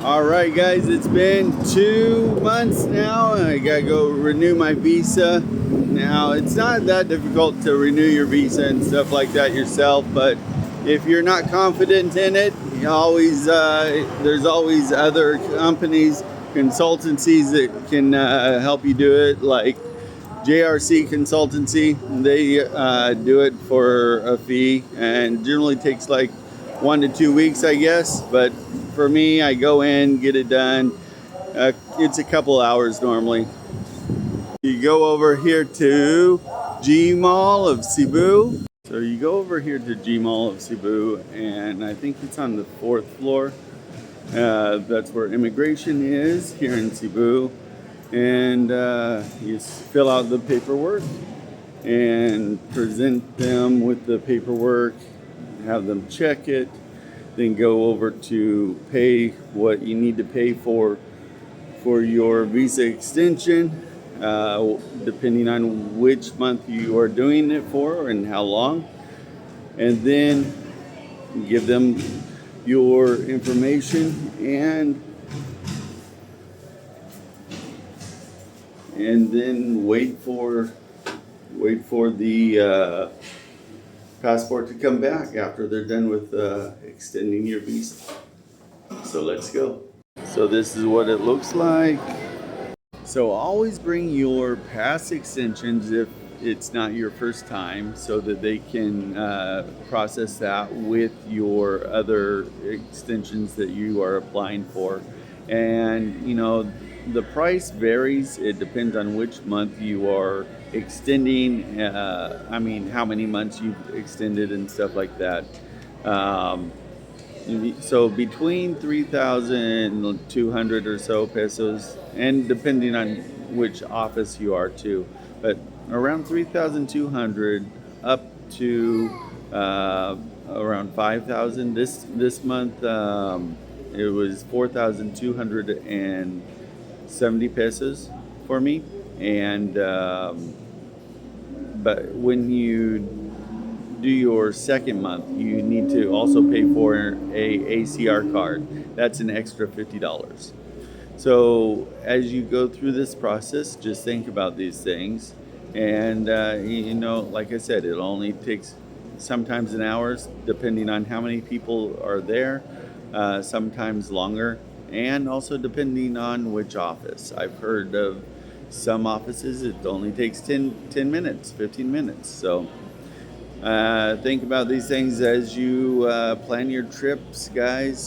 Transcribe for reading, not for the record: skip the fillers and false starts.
All right, guys, it's been 2 months now. I gotta go renew my visa. Now, it's not that difficult to renew your visa and stuff like that yourself, but if you're not confident in it, you always there's always other companies, consultancies that can help you do it, like JRC Consultancy. They do it for a fee and generally takes like 1 to 2 weeks, I guess. But for me, I go in, get it done. It's a couple hours normally. You go over here to G Mall of Cebu. So you go over here to G Mall of Cebu, and I think it's on the fourth floor. That's where immigration is here in Cebu. And you fill out the paperwork and present them with the paperwork, have them check it, then go over to pay what you need to pay for your visa extension, depending on which month you are doing it for and how long, and then give them your information and then wait for the passport to come back after they're done with extending your visa. So let's go. So this is what it looks like. So always bring your past extensions if it's not your first time, so that they can process that with your other extensions that you are applying for. And the price varies. It depends on which month you are extending. How many months you've extended and stuff like that. Um, so between 3,200 or so pesos, and depending on which office you are too, but around 3,200 up to around 5,000. This month it was 4,270 pesos for me, and but when you do your second month, you need to also pay for a ACR card. That's an extra $50. So as you go through this process, just think about these things. And like I said, it only takes sometimes an hour, depending on how many people are there, sometimes longer, and also depending on which office. I've heard of some offices it only takes 10 minutes, 15 minutes. So think about these things as you plan your trips, guys.